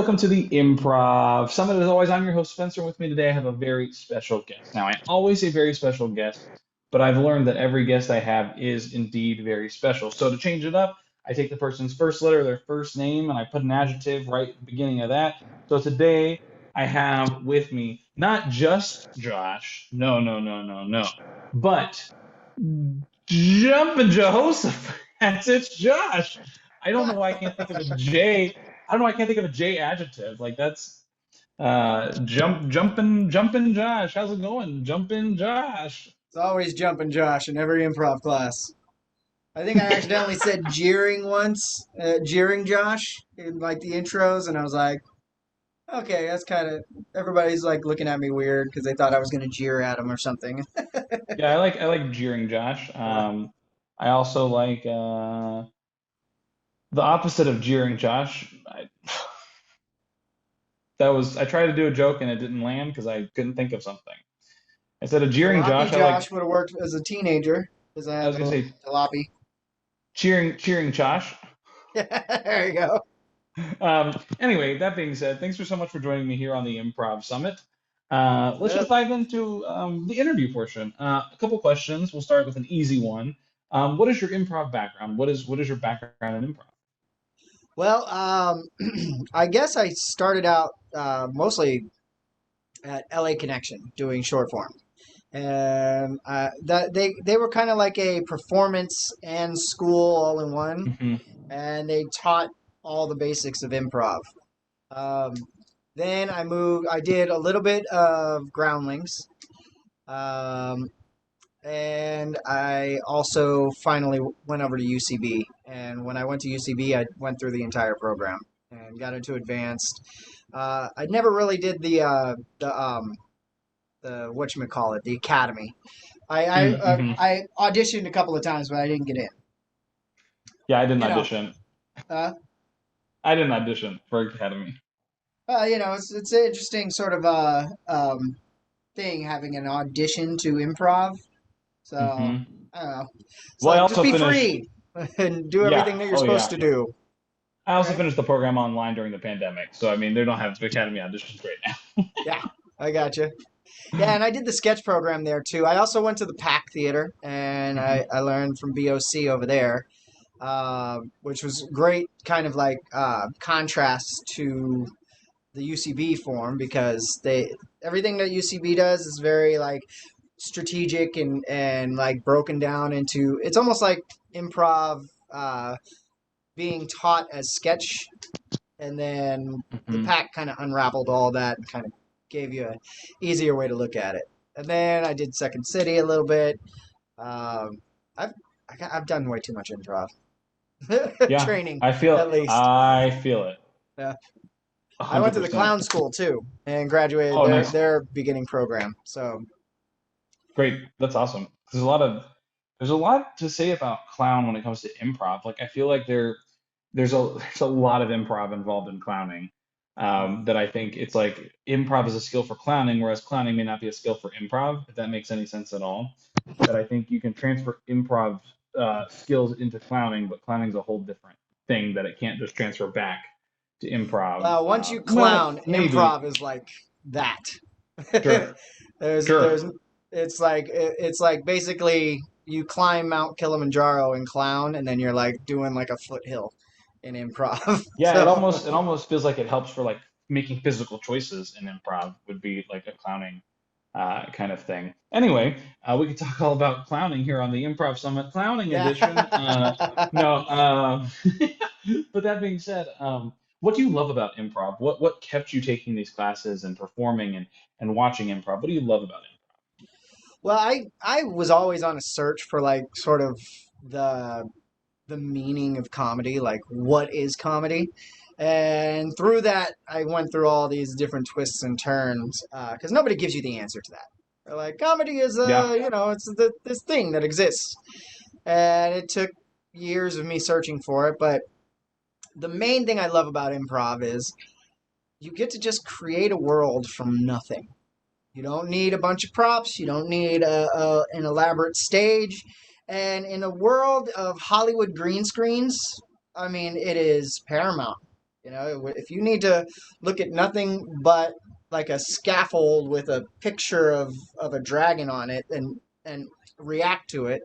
Welcome to the Improv Summit. As always, I'm your host, Spencer. With me today, I have a very special guest. Now, I always say very special guest, but I've learned that every guest I have is indeed very special. So to change it up, I take the person's first letter, their first name, and I put an adjective right at the beginning of that. So today, I have with me not just Josh, no, but Jumpin' Jehoshaphat. It's Josh. I don't know why I can't think of a J. I don't know. I can't think of a J adjective. Like that's jumping Josh. How's it going? Jumping Josh. It's always jumping Josh in every improv class. I think I accidentally said jeering once, jeering Josh in like the intros, and I was like, okay, that's kind of everybody's like looking at me weird because they thought I was gonna jeer at them or something. Yeah, I like jeering Josh. I also like the opposite of jeering Josh. I tried to do a joke and it didn't land because I couldn't think of something. Instead of jeering Jalopy Josh, I like Josh would have worked as a teenager because I I had was gonna little say jalopy. cheering Josh. There you go. Anyway, that being said, thanks for so much for joining me here on the Improv Summit. Let's just Yep. dive into the interview portion. A couple questions. We'll start with an easy one. What is your improv background? What is your background in improv? Well, I guess I started out mostly at LA Connection doing short form. And that they were kind of like a performance and school all in one, Hmm. and they taught all the basics of improv. Um, then I moved. I did a little bit of Groundlings, um, and I also finally went over to UCB. And when I went to UCB, I went through the entire program and got into advanced. I never really did the whatchamacallit, the academy. Mm-hmm. I auditioned a couple of times, but I didn't get in. Yeah, I didn't You know, audition. uh, I didn't audition for Academy. it's an interesting sort of thing having an audition to improv. So Hmm. I don't know. It's Well, I like just also be finished. free and do Yeah. everything that you're Oh, supposed yeah. to do. I also Right? finished the program online during the pandemic, so I mean they don't have Academy auditions right Yeah, I got you. Yeah, now. and I did the sketch program there too. I also went to the PAC Theater and Hmm. I learned from BOC over there, which was great, kind of like contrast to the UCB form because they everything that UCB does is very like strategic and like broken down into it's almost like improv being taught as sketch, and then the Hmm. pack kind of unraveled all that and kind of gave you a easier way to look at it. And then I did Second City a little bit. um, I've I've done way too much improv Yeah, training, I at feel least. I feel it. Yeah. I went to the 100%. clown school too and graduated Oh, nice. their beginning program. So Great. That's awesome. There's a lot to say about clown when it comes to improv. Like I feel like there's a lot of improv involved in clowning. That I think it's like improv is a skill for clowning, whereas clowning may not be a skill for improv, if that makes any sense at all. That I think you can transfer improv skills into clowning, but clowning's a whole different thing that it can't just transfer back to improv. once you Well, clown, maybe. improv is like that. Sure. There's Sure. it's like basically you climb Mount Kilimanjaro and clown, and then you're like doing like a foothill in improv. Yeah, it So almost feels like it helps for like making physical choices in improv would be like a clowning kind of thing. Anyway, we could talk all about clowning here on the Improv Summit Clowning yeah. Edition. No, but that being said, what do you love about improv? What kept you taking these classes and performing and watching improv? What do you love about Well, I was always on a search for like sort of the the meaning of comedy, like what is comedy? And through that, I went through all these different twists and turns because nobody gives you the answer to that. They're like, comedy is improv? it's this thing that exists, and it took years of me searching for it. But the main thing I love about improv is you get to just create a world from nothing. You don't need a bunch of props. You don't need an elaborate stage. And in a world of Hollywood green screens, I mean, it is paramount. If you need to look at nothing but like a scaffold with a picture of a dragon on it and react to it,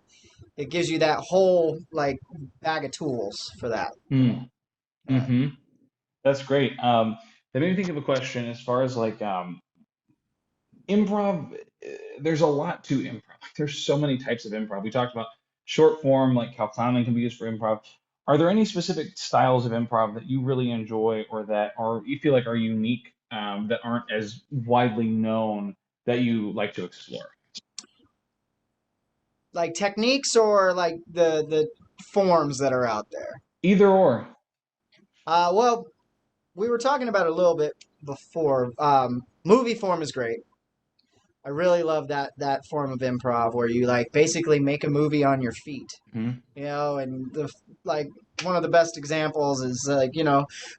it gives you that whole like bag of tools for that. Mm. Uh, Hmm. That's great. That made me think of a question as far as like improv. There's a lot to improv. There's so many types of improv. We talked about short form, like how clowning can be used for improv. Are there any specific styles of improv that you really enjoy or that are you feel like are unique that aren't as widely known that you like to explore? like techniques or like the forms that are out there. Either or. Well, we were talking about it a little bit before. Movie form is great. I really love that form of improv where you like basically make a movie on your feet. Hmm. And the like one of the best examples is like,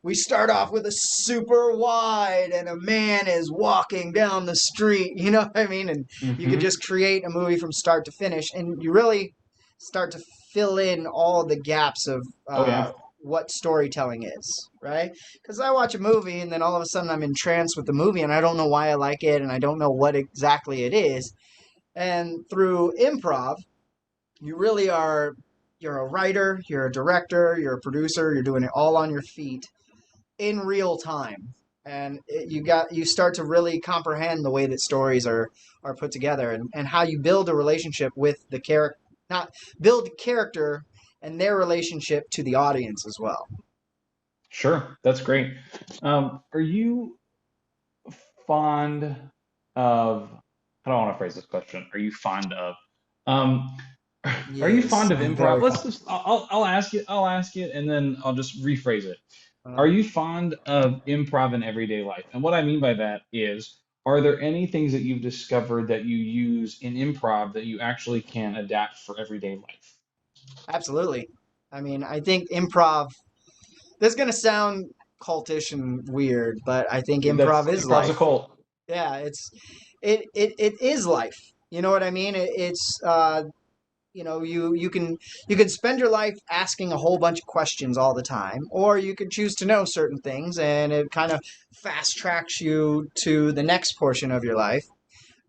we start off with a super wide and a man is walking down the street, you know what I mean? And you could Hmm. just create a movie from start to finish and you really start to fill in all the gaps of Oh yeah. what storytelling is, right? Because I watch a movie and then all of a sudden I'm entranced with the movie and I don't know why I like it and I don't know what exactly it is. And through improv, you really are you're a writer, you're a director, you're a producer, you're doing it all on your feet in real time. And you start to really comprehend the way that stories are put together and how you build a relationship with the character, not build character and their relationship to the audience as well. Sure. That's great. Are you fond of, I don't want to phrase this question. Are you fond of, um, are you Yes, fond of I'm improv? very Let's fond. just, I'll ask you, and then I'll just rephrase it. Uh, Are you fond of improv in everyday life? And what I mean by that is, are there any things that you've discovered that you use in improv that you actually can adapt for everyday life? Absolutely. I mean, I think improv. This is gonna sound cultish and weird, but I think That's improv is improv's a life. cult. Yeah, it is life. You know what I mean? It's you can spend your life asking a whole bunch of questions all the time, or you could choose to know certain things, and it kind of fast tracks you to the next portion of your life.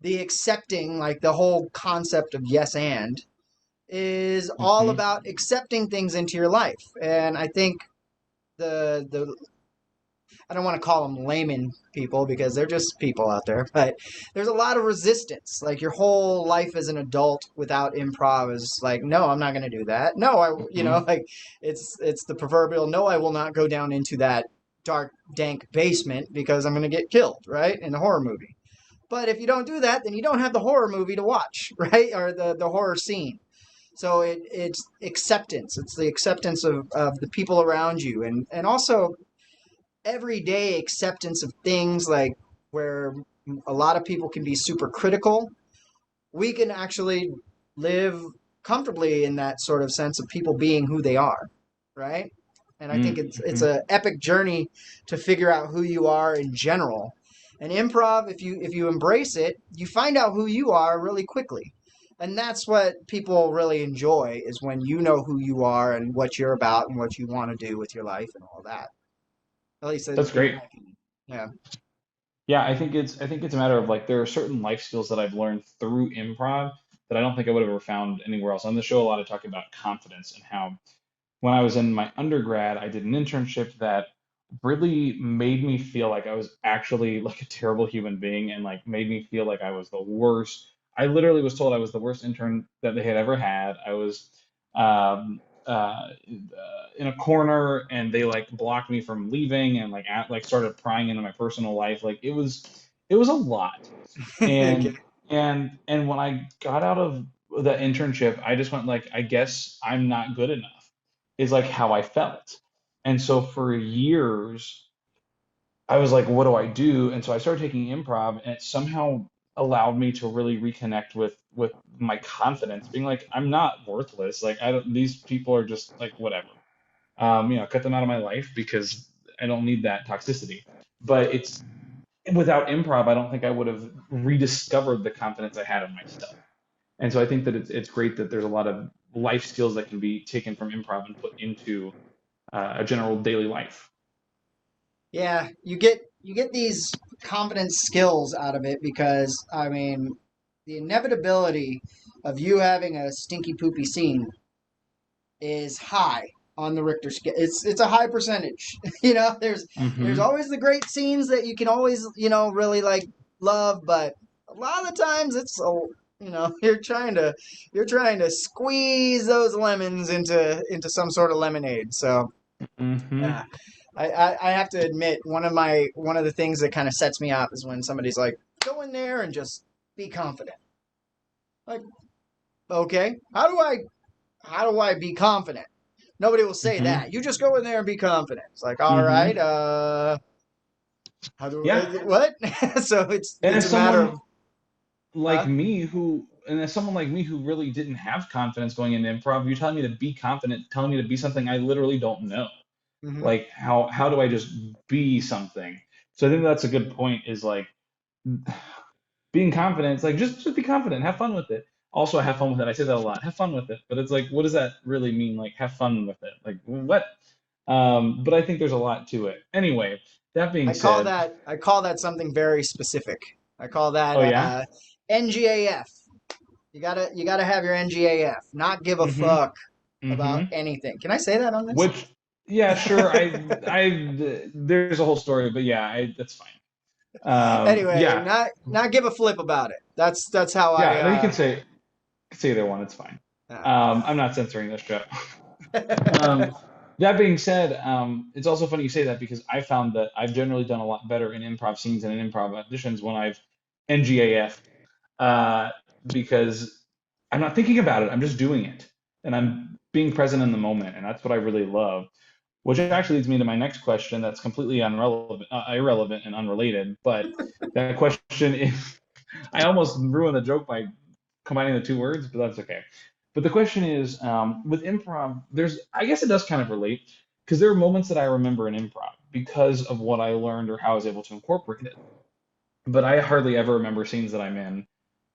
The accepting, like the whole concept of yes and, is all Hmm. about accepting things into your life, and I think the I don't want to call them layman people because they're just people out there, but there's a lot of resistance. Like your whole life as an adult without improv is like, no, I'm not going to do that. No, Hmm. like it's the proverbial, no, I will not go down into that dark, dank basement because I'm going to get killed, right? In a horror movie. But if you don't do that, then you don't have the horror movie to watch, right? Or the horror scene. So it's acceptance. It's the acceptance of the people around you, and also everyday acceptance of things like where a lot of people can be super critical, we can actually live comfortably in that sort of sense of people being who they are, right? And I think it's Hmm. a epic journey to figure out who you are in general. And improv, if you embrace it, you find out who you are really quickly. And that's what people really enjoy is when you know who you are and what you're about and what you want to do with your life and all that. At least That's in great. my opinion. Yeah. Yeah, I think it's a matter of like there are certain life skills that I've learned through improv that I don't think I would have ever found anywhere else. On the show, a lot of talk about confidence and how when I was in my undergrad, I did an internship that really made me feel like I was actually like a terrible human being and like made me feel like I was the worst. I literally was told I was the worst intern that they had ever had. I was um, in a corner and they like blocked me from leaving and like started prying into my personal life. Like it was a lot. Okay. And when I got out of the internship, I just went like, I guess I'm not good enough, is like how I felt. And so for years, I was like, what do I do? And so I started taking improv, and it somehow allowed me to really reconnect with my confidence, being like, I'm not worthless. Like I don't, these people are just like whatever. Cut them out of my life because I don't need that toxicity. But it's without improv, I don't think I would have rediscovered the confidence I had in myself. And so I think that it's great that there's a lot of life skills that can be taken from improv and put into a general daily life. Yeah, you get these confidence skills out of it because I mean, the inevitability of you having a stinky poopy scene is high on the Richter scale. It's a high percentage. There's Hmm. always the great scenes that you can always really like love, but a lot of the times it's so you're trying to squeeze those lemons into some sort of lemonade. So Hmm. yeah, I have to admit one of the things that kind of sets me up is when somebody's like, go in there and just be confident. Like, okay, how do I be confident? Nobody will say Hmm. that. You just go in there and be confident. It's like, all right, Hmm. how do Yeah. what? So it's And it's as a matter of someone like huh? me who, and as someone like me who really didn't have confidence going into improv, you're telling me to be confident, telling me to be something I literally don't know. Hmm. Like how do I just be something? So I think that's a good point, is like being confident. It's like just be confident, have fun with it. Also, have fun with it. I say that a lot. Have fun with it. But it's like, what does that really mean? Like, have fun with it. Like, what? But I think there's a lot to it. Anyway, that being said, I call that something very specific. I call that oh yeah. NGAF. You gotta have your NGAF. Not give a Mm-hmm. fuck about Mm-hmm. anything. Can I say that on this? Which, yeah, sure. There's a whole story, but yeah, that's fine. Anyway, Yeah, not give a flip about it. That's how I yeah. No, you can say either one. It's fine. uh, I'm not censoring this show. Um, that being said, it's also funny you say that, because I found that I've generally done a lot better in improv scenes and in improv auditions when I've NGAF, uh, because I'm not thinking about it. I'm just doing it, and I'm being present in the moment, and that's what I really love. Which actually leads me to my next question. That's completely irrelevant, and unrelated. But that question is, I almost ruined the joke by combining the two words, but that's okay. But the question is, with improv, I guess it does kind of relate, because there are moments that I remember in improv because of what I learned or how I was able to incorporate it. But I hardly ever remember scenes that I'm in.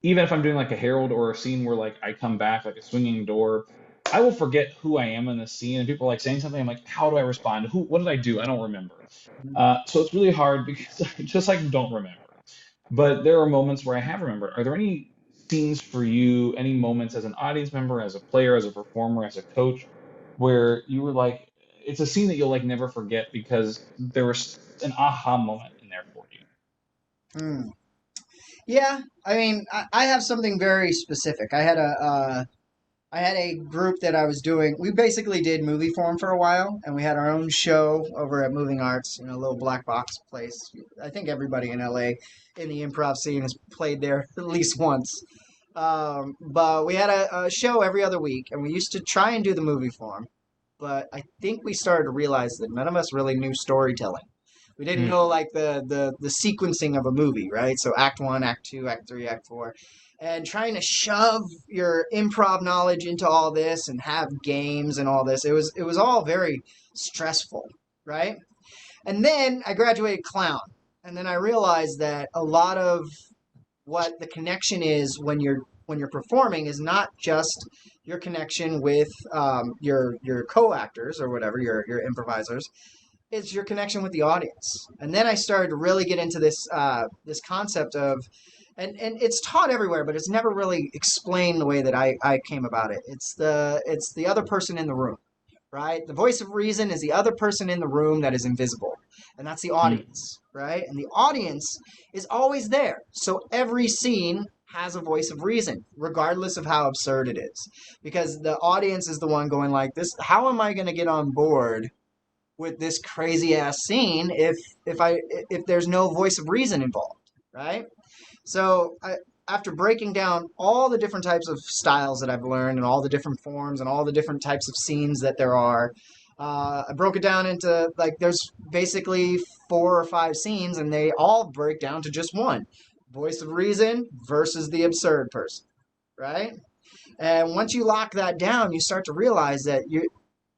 Even if I'm doing like a herald or a scene where like I come back like a swinging door, I will forget who I am in the scene, and people are like saying something. I'm like, how do I respond? What did I do? I don't remember. So it's really hard because I just like don't remember. But there are moments where I have remembered. Are there any scenes for you, any moments as an audience member, as a player, as a performer, as a coach, where you were like, it's a scene that you'll like never forget because there was an aha moment in there for you? hmm. Yeah, I mean, I have something very specific. I had a group that I was doing. We basically did movie form for a while, and we had our own show over at Moving Arts, a little black box place. I think everybody in LA in the improv scene has played there at least once. But we had a show every other week, and we used to try and do the movie form. But I think we started to realize that none of us really knew storytelling. We didn't Mm, know like the sequencing of a movie, right? So act one, act two, act three, act four, and trying to shove your improv knowledge into all this and have games and all this. It was all very stressful, right? And then I graduated clown, and then I realized that a lot of what the connection is when you're performing is not just your connection with your co-actors or whatever your improvisers. It's your connection with the audience. And then I started to really get into this concept of, and it's taught everywhere, but it's never really explained the way that I came about it. It's the other person in the room, right? The voice of reason is the other person in the room that is invisible, and that's the mm, audience, right? And the audience is always there. So every scene has a voice of reason, regardless of how absurd it is, because the audience is the one going like this. How am I going to get on board with this crazy ass scene if there's no voice of reason involved, right? So after breaking down all the different types of styles that I've learned and all the different forms and all the different types of scenes that there are, I broke it down into like there's basically 4 or 5 scenes, and they all break down to just one: voice of reason versus the absurd person, right? And once you lock that down, you start to realize that you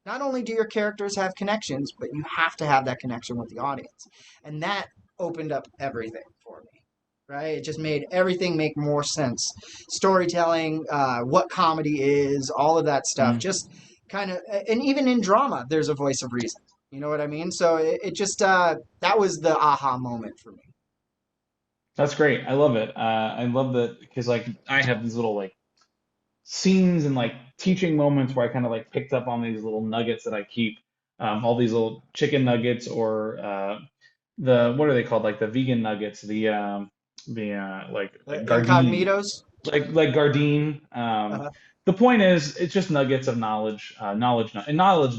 not only do your characters have connections, but you have to have that connection with the audience. And that opened up everything for me, right? It just made everything make more sense. Storytelling, what comedy is, all of that stuff, mm. just kind of, and even in drama, there's a voice of reason. You know what I mean? So it just that was the aha moment for me. That's great. I love it. I love that because like I have these little like scenes and like teaching moments where I kind of like picked up on these little nuggets that I keep, all these little chicken nuggets or the what are they called? Like the vegan nuggets, the like Gardein, Incognitos. like Gardein. Uh, The point is, it's just nuggets of knowledge, and knowledge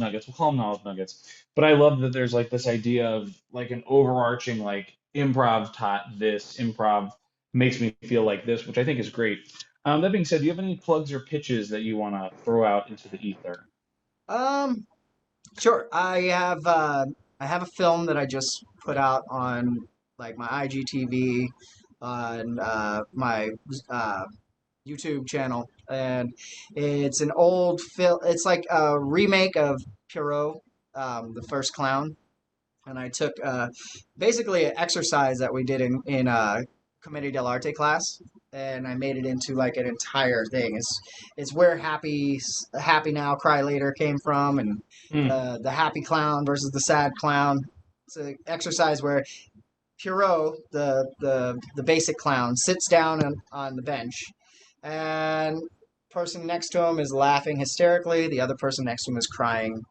nuggets. We'll call them knowledge nuggets. But I love that there's like this idea of like an overarching like improv taught this, improv makes me feel like this, which I think is great. That being said, do you have any plugs or pitches that you want to throw out into the ether? um, sure. I have a film that I just put out on like my IGTV on my uh, YouTube channel, and it's an old film. It's like a remake of Pierrot, the first clown, and I took basically an exercise that we did in Commedia dell'arte class, and I made it into like an entire thing. It's where Happy Now Cry Later came from, and Hmm. the happy clown versus the sad clown. It's an exercise where Pierrot, the basic clown, sits down on the bench, and person next to him is laughing hysterically. The other person next to him is crying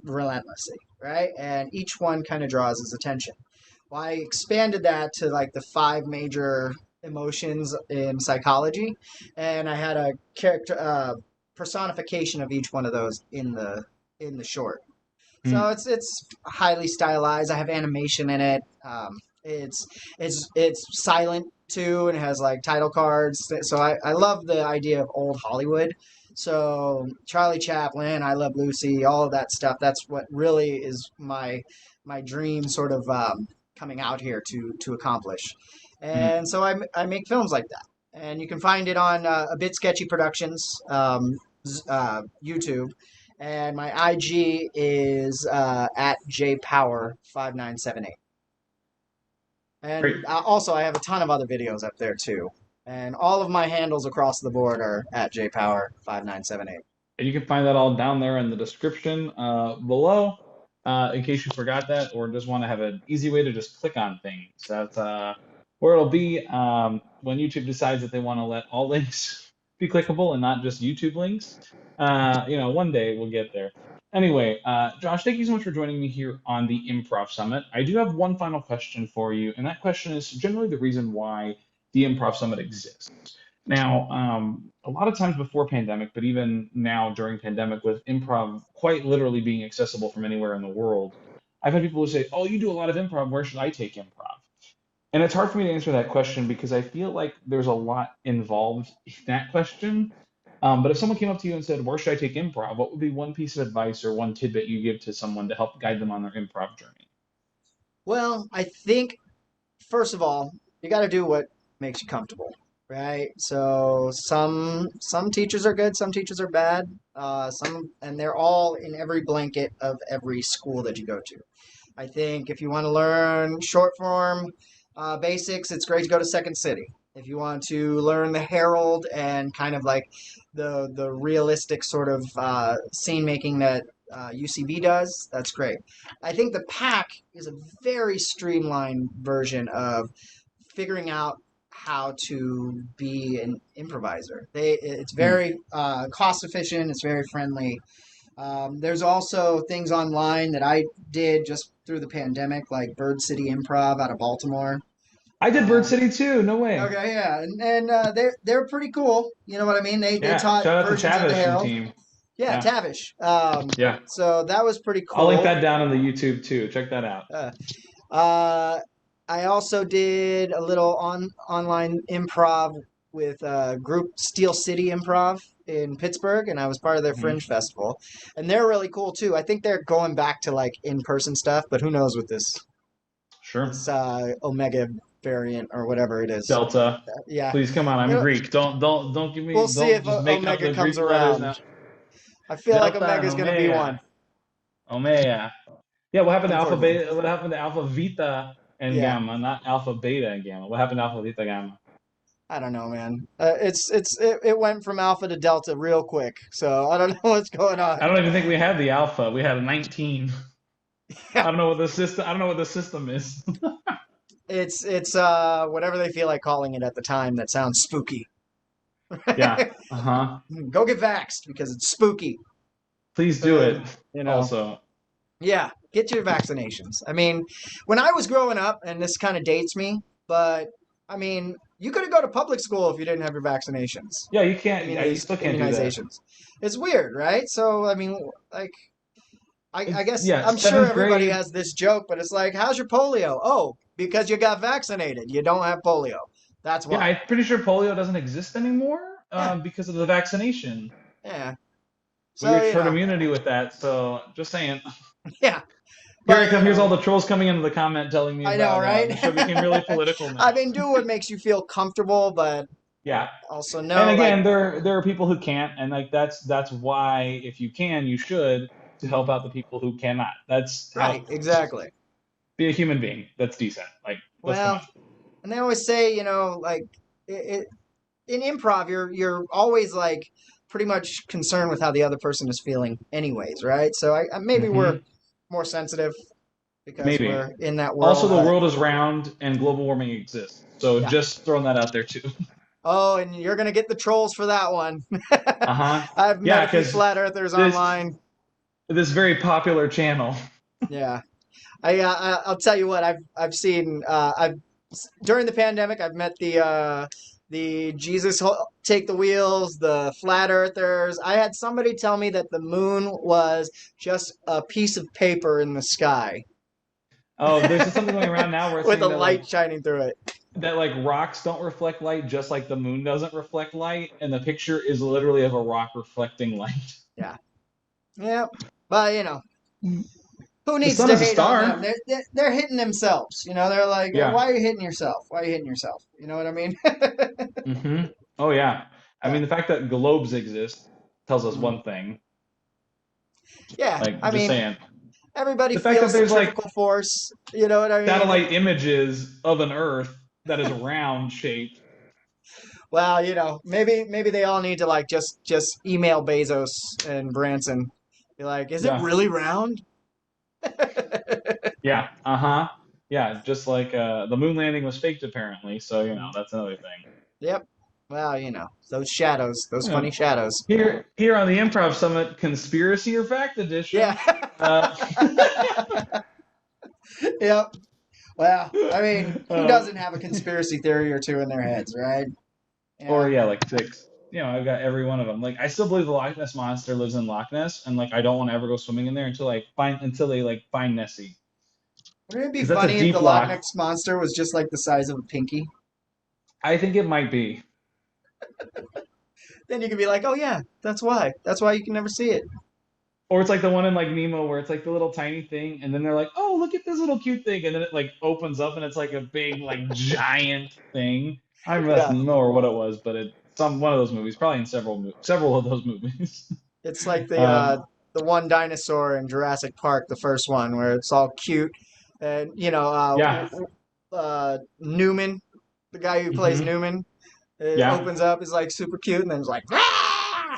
relentlessly, right? And each one kind of draws his attention. Well, I expanded that to like the five major emotions in psychology, and I had a character personification of each one of those in the short. So Hmm. it's highly stylized. I have animation in it. It's it's silent too, and it has like title cards. So I love the idea of old Hollywood. So Charlie Chaplin, I Love Lucy, all of that stuff. That's what really is my dream, sort of coming out here to accomplish. Hmm. And so I make films like that, and you can find it on a bit sketchy productions YouTube, and my IG is at jpower5978. Great. And also, I have a ton of other videos up there too. And all of my handles across the board are at jpower5978. And you can find that all down there in the description below, in case you forgot that or just want to have an easy way to just click on things. That's where it'll be when YouTube decides that they want to let all links be clickable and not just YouTube links. One day we'll get there. Anyway, Josh, thank you so much for joining me here on the Improv Summit. I do have one final question for you, and that question is generally the reason why the Improv Summit exists. Now, a lot of times before pandemic, but even now during pandemic, with improv quite literally being accessible from anywhere in the world, I've had people who say, "Oh, you do a lot of improv. Where should I take improv?" And it's hard for me to answer that question because I feel like there's a lot involved in that question. But if someone came up to you and said, "Where should I take improv?" What would be one piece of advice or one tidbit you give to someone to help guide them on their improv journey? Well, I think first of all, you got to do what makes you comfortable, right? So some teachers are good, some teachers are bad. Some and they're all in every blanket of every school that you go to. I think if you want to learn short form basics, it's great to go to Second City. If you want to learn the Herald and kind of like the realistic sort of scene making that UCB does, that's great. I think the Pack is a very streamlined version of figuring out how to be an improviser. It's Hmm. very cost efficient. It's very friendly. There's also things online that I did just through the pandemic, like Bird City Improv out of Baltimore. I did Bird Uh, City too. No way. okay, yeah, and they're pretty cool. You know what I mean? They Yeah. taught Shout out to versions of the Tavish and Herald. team. Yeah, Yeah. Tavish. Yeah. So that was pretty I'll link cool. that down on the YouTube too. Check that out. Uh, uh, I also did a little online improv with group Steel City Improv in Pittsburgh, and I was part of their Hmm. Fringe Festival, and they're really cool too. I think they're going back to like in person stuff, but who knows with Sure. this Omega variant or whatever it is. Delta. Yeah, Please come on. I'm you know, Greek. Don't give we'll me. see Don't if just make up Omega the comes Greek letters around. now. I feel like Delta Omega and is going to be one, Omega. Omega. Yeah. What happened to Alpha unfortunately. Beta? What happened to Alpha Vita and Yeah. Gamma? Not Alpha Beta and Gamma. What happened to Alpha Vita Gamma? I don't know, man. It went from alpha to delta real quick, so I don't know what's going I on. don't even think we had the alpha. We had a 19. Yeah, I don't know what the system. I don't know what the system is. it's whatever they feel like calling it at the time. That sounds spooky. Yeah. Uh huh. Go get vaxxed because it's spooky. Please do Uh, it. you know, Also. yeah, get your vaccinations. I mean, when I was growing up, and this kind of dates me, but I mean, you couldn't go to public school if you didn't have your vaccinations, Yeah, you can't. Yeah, you still can't do that. immunizations. It's weird, right? So, I mean, like, I guess Yeah, I'm sure seventh everybody grade. has this joke, but it's like, how's your polio? Oh, because you got vaccinated. You don't have polio. That's Yeah, why. I'm pretty sure polio doesn't exist anymore Yeah, because of the vaccination. yeah. We So, reached herd immunity with that. So just saying. yeah. Here I But, come. Here's all the trolls coming into the comment telling me I know, about right? the show became really political I now. mean, do what makes you feel comfortable, but Yeah. also And know, like, again, there are people who can't, and like that's why if you can, you should to help out the people who cannot. That's how right, exactly. be a human being that's decent. Like, let's come on. Well, and they always say, like, it, in improv, you're always like pretty much concerned with how the other person is feeling, anyways, right? So maybe we're Hmm. more sensitive because Maybe. we're in that Also, world, the but world is round and global warming exists. So yeah. just throwing that out there too. Oh, and you're gonna get the trolls for that one. Uh-huh. I've met Yeah, a few because flat earthers this online. this very popular channel. Yeah, I'll tell you what I've seen. I've during the pandemic I've met the Jesus take the wheels, the flat earthers. I had somebody tell me that the moon was just a piece of paper in the sky Oh, there's something going around now where it's with a saying light shining through it. that like rocks don't reflect light just like the moon doesn't reflect light, and the picture is literally of a rock reflecting light. Yeah, yeah, but who The needs sun to is a hate on them? star. They're hitting themselves. They're like, Yeah. why are you hitting yourself? Why are you hitting yourself? You know what I mean? Hmm. Oh yeah. I Yeah. mean, the fact that globes exist tells us Mhm. one thing. Yeah, Like, I just mean, saying. everybody The fact that feels there's like centrifugal force. You know what I mean? satellite images of an Earth that is round shaped. Well, maybe they all need to like just email Bezos and Branson. Be like, is it Yeah. really round? Yeah. Uh-huh. Yeah. Just like the moon landing was faked apparently. So that's another thing. Yep. Well, those shadows, those Yeah. funny shadows. Here on the Improv Summit, conspiracy or fact edition. Yeah. Uh, Yep. Well, I mean, who uh, doesn't have a conspiracy theory or two in their heads, right? or Yeah. yeah, like six. I've got every one of them. Like I still believe the Loch Ness monster lives in Loch Ness, and like I don't want to ever go swimming in there until they like find Nessie, Wouldn't it be because that's a funny if the deep Loch loch. Ness monster was just like the size of a pinky? I think it might be. Then you could be like, oh yeah, that's why. That's why you can never see it. Or it's like the one in like Nemo where it's like the little tiny thing, and then they're like, "Oh, look at this little cute thing," and then it like opens up and it's like a big like giant thing. I don't remember that's Yeah. Nemo or what it was, but it's some one of those movies, probably in several of those movies. It's like um, the one dinosaur in Jurassic Park, the first one, where it's all cute, and yeah, Newman, the guy who plays hmm Newman, it yeah. opens up, is like super cute, and then it's like, ah!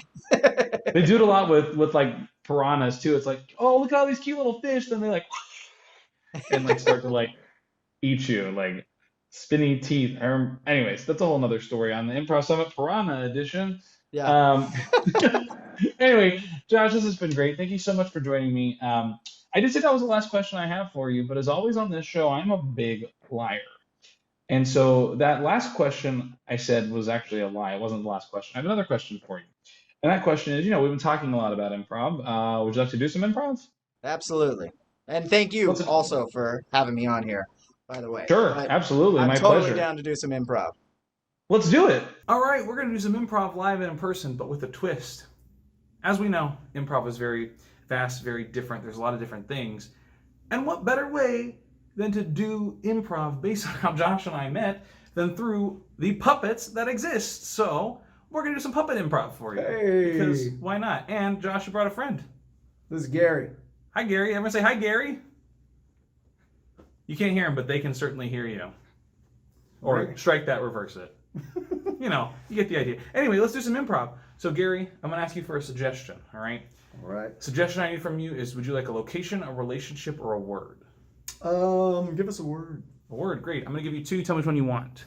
They do it a lot with like piranhas too. It's like, oh, look at all these cute little fish. Then they like and like start to like eat you like spinny teeth. Anyways, that's a whole nother story on the Improv Summit Piranha edition. Yeah, Um, anyway, Josh, this has been great. Thank you so much for joining me. I did say that was the last question I have for you, but as always on this show, I'm a big liar. And so that last question I said was actually a lie. It wasn't the last question. I have another question for you. And that question is, we've been talking a lot about improv. Would you like to do some improv? absolutely. And thank you Let's also for having me on here, by the way. Sure, But absolutely, I'm my totally pleasure. down to do some improv. Let's do it. All right, we're going to do some improv live and in person, but with a twist. As we know, improv is very vast, very different. There's a lot of different things. And what better way than to do improv based on how Josh and I met than through the puppets that exist? So we're going to do some puppet improv for you. Hey. Because why not? And Josh, you brought a friend. This is Gary. Hi, Gary. Everyone say hi, Gary. You can't hear him, but they can certainly hear you. Or strike that, reverse it. You know, you get the idea. Anyway, let's do some improv. So, Gary, I'm going to ask you for a suggestion, all right? All right. Suggestion I need from you is, would you like a location, a relationship, or a word? Give us a word. A word, great. I'm going to give you two. Tell me which one you want.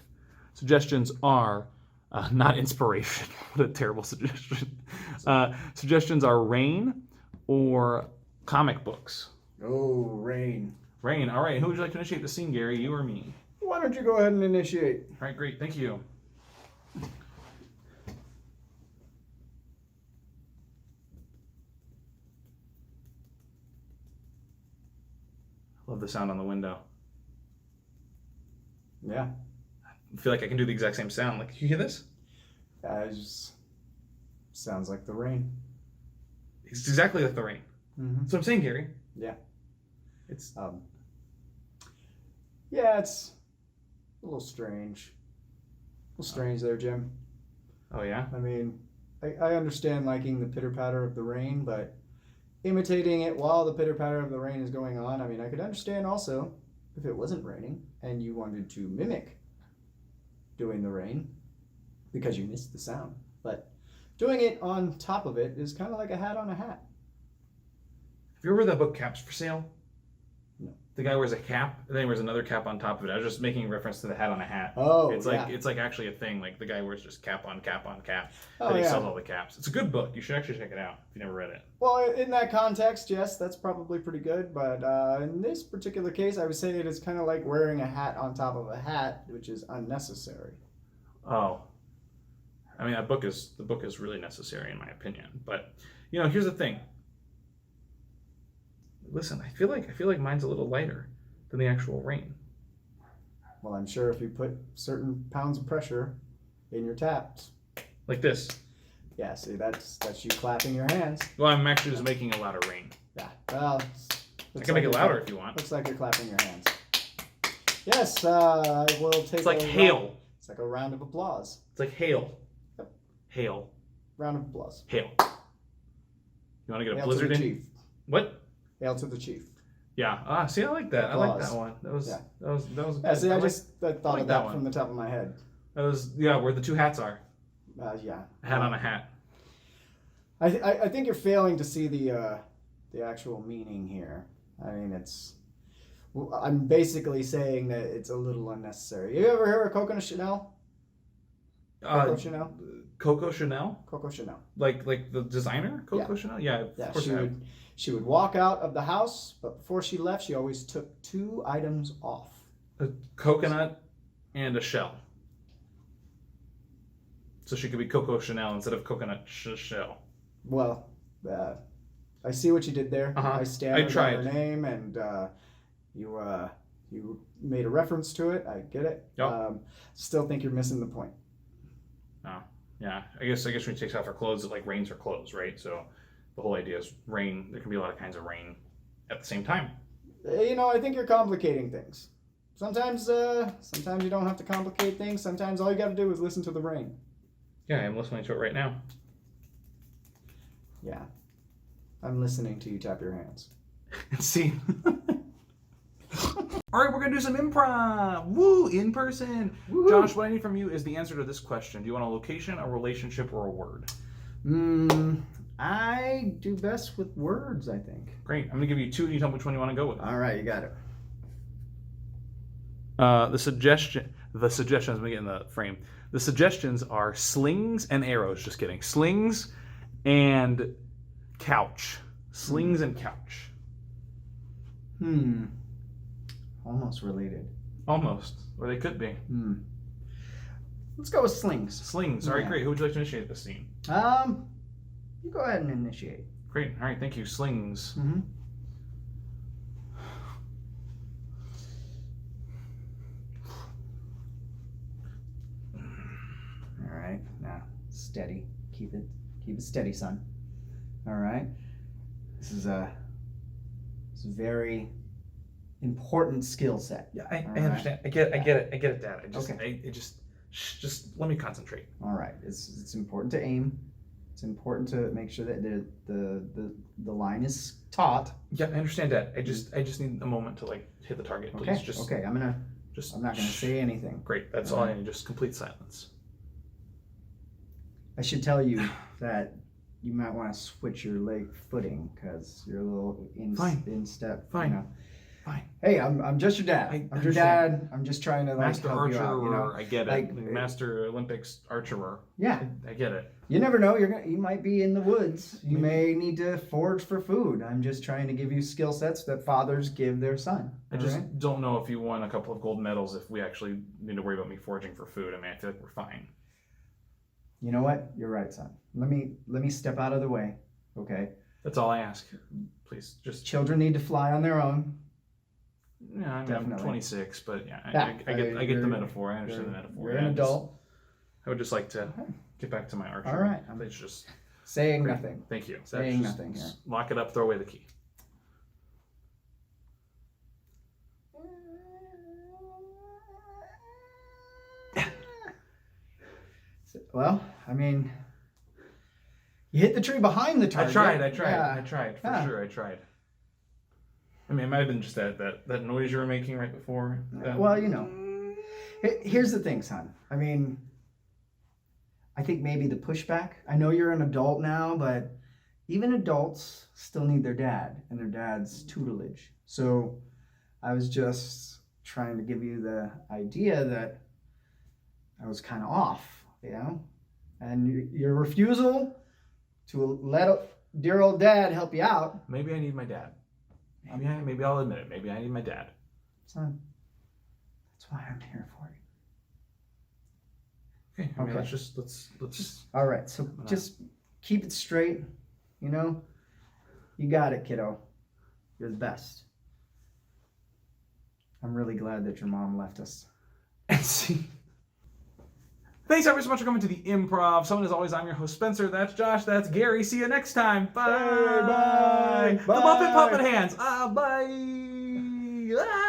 Suggestions are not inspiration. What a terrible suggestion. Suggestions are rain or comic books. Oh, rain. Rain. All right. Who would you like to initiate the scene, Gary? You or me? Why don't you go ahead and initiate? All right, great. Thank you. Love the sound on the window. Yeah. I feel like I can do the exact same sound. Like, you hear this? It just sounds like the rain. It's exactly like the rain. Mm-hmm. That's what I'm saying, Gary. Yeah. It's yeah, it's a little strange. A little strange there, Jim. Oh yeah. I mean, I understand liking the pitter patter of the rain, but imitating it while the pitter patter of the rain is going on. I mean, I could understand also if it wasn't raining and you wanted to mimic doing the rain because you missed the sound. But doing it on top of it is kind of like a hat on a hat. Have you ever read that book Caps for Sale? No. The guy wears a cap, and then he wears another cap on top of it. I was just making reference to the hat on a hat. Oh, it's yeah. like it's like actually a thing. Like the guy wears just cap on cap on cap. Oh, But he yeah. sells all the caps. It's a good book. You should actually check it out if you never read it. Well, in that context, yes, that's probably pretty good. But in this particular case, I would say it is kind of like wearing a hat on top of a hat, which is unnecessary. Oh, I mean the book is really necessary in my opinion. But you know, here's the thing. Listen, I feel like mine's a little lighter than the actual rain. Well, I'm sure if you put certain pounds of pressure in your taps, Like this. yeah, see, that's you clapping your hands. Well, I'm actually just making a louder rain. Yeah, well, I can make it louder if you want. Looks like you're clapping your hands. Yes, I will take. It's like hail. It's like a round of applause. It's like hail. Yep. Hail. Round of applause. Hail. You want to get a Hail blizzard to the in? chief. What? Hail to the chief. Yeah. See, I like that. Applause. I like that one. That was. Yeah, see, I like- thought like of that that one. from the top of my head. That was where the two hats are. Yeah. A hat on a hat. I think you're failing to see the actual meaning here. I mean, I'm basically saying that it's a little unnecessary. You ever heard of Coco Chanel? Coco Chanel? Coco Chanel? Coco Chanel. Like the designer? Coco Chanel? Yeah, Yeah, of course I have. she would walk out of the house, but before she left, she always took 2 items off. A coconut and a shell. So she could be Coco Chanel instead of coconut shell. Well, I see what you did there. Uh-huh. I stand on tried. her name, and you made a reference to it. I get it. Yep. Still think you're missing the point. Oh, yeah. I guess when she takes off her clothes, it like rains her clothes, right? So the whole idea is rain. There can be a lot of kinds of rain at the same time. I think you're complicating things. Sometimes you don't have to complicate things. Sometimes all you got to do is listen to the rain. Yeah, I'm listening to it right now. Yeah, I'm listening to you tap your hands. See. All right, we're gonna do some improv. Woo, in person. Woo-hoo. Josh, what I need from you is the answer to this question. Do you want a location, a relationship, or a word? I do best with words, I think. Great. I'm gonna give you two, and you tell me which one you want to go with. All right, you got it. The suggestions. Let me get in the frame. The suggestions are slings and arrows. Just kidding. Slings and couch. Slings and couch. Almost related. Almost, or they could be. Let's go with slings. Slings. All right, Yeah. great. Who would you like to initiate this scene? You go ahead and initiate. Great. All right, thank you. Slings. All right, now steady. Keep it steady, son. All right. This is a very important skill set. Yeah, I All understand. I get it, Dad. Okay. Just let me concentrate. All right. It's important to aim. It's important to make sure that the line is taut. Yeah, I understand, Dad. I just need a moment to like hit the target, please. Okay. Okay. I'm not gonna say anything. Great. That's all I need. Just complete silence. I should tell you that you might want to switch your leg footing because you're a little in step. Fine. You know. Fine. Hey, I'm just your dad. I'm your dad. I'm just trying to Master help archer, you out. You know? I get it. Like, Master Olympics archerer. Yeah. I get it. You never know. You might be in the woods. You may need to forage for food. I'm just trying to give you skill sets that fathers give their son. I just don't know if you won a couple of gold medals if we actually need to worry about me foraging for food. I mean, I feel like we're fine. You know what? You're right, son. Let me step out of the way. Okay. That's all I ask. Please, just. Children need to fly on their own. Yeah, I mean, I'm 26, but yeah, I get the metaphor. I understand the metaphor. You're an adult. I would just like to get back to my archery. All right. Please just. Saying nothing. Thank you. Saying nothing here. Lock it up. Throw away the key. Well, I mean, you hit the tree behind the target. I tried. For sure, I tried. I mean, it might have been just that noise you were making right before. Well, you know, here's the thing, son. I mean, I think maybe the pushback. I know you're an adult now, but even adults still need their dad and their dad's tutelage. So I was just trying to give you the idea that I was kind of off, you know? And your refusal to let dear old dad help you out. Maybe I need my dad. Maybe I'll admit it. Maybe I need my dad. Son, that's why I'm here for you. Okay. I mean, let's. All right. So just keep it straight. You know, you got it, kiddo. You're the best. I'm really glad that your mom left us. And see. Thanks ever so much for coming to the Improv. Someone as always, I'm your host Spencer. That's Josh. That's Gary. See you next time. Bye. Bye. The Muppet Puppet Hands. Bye.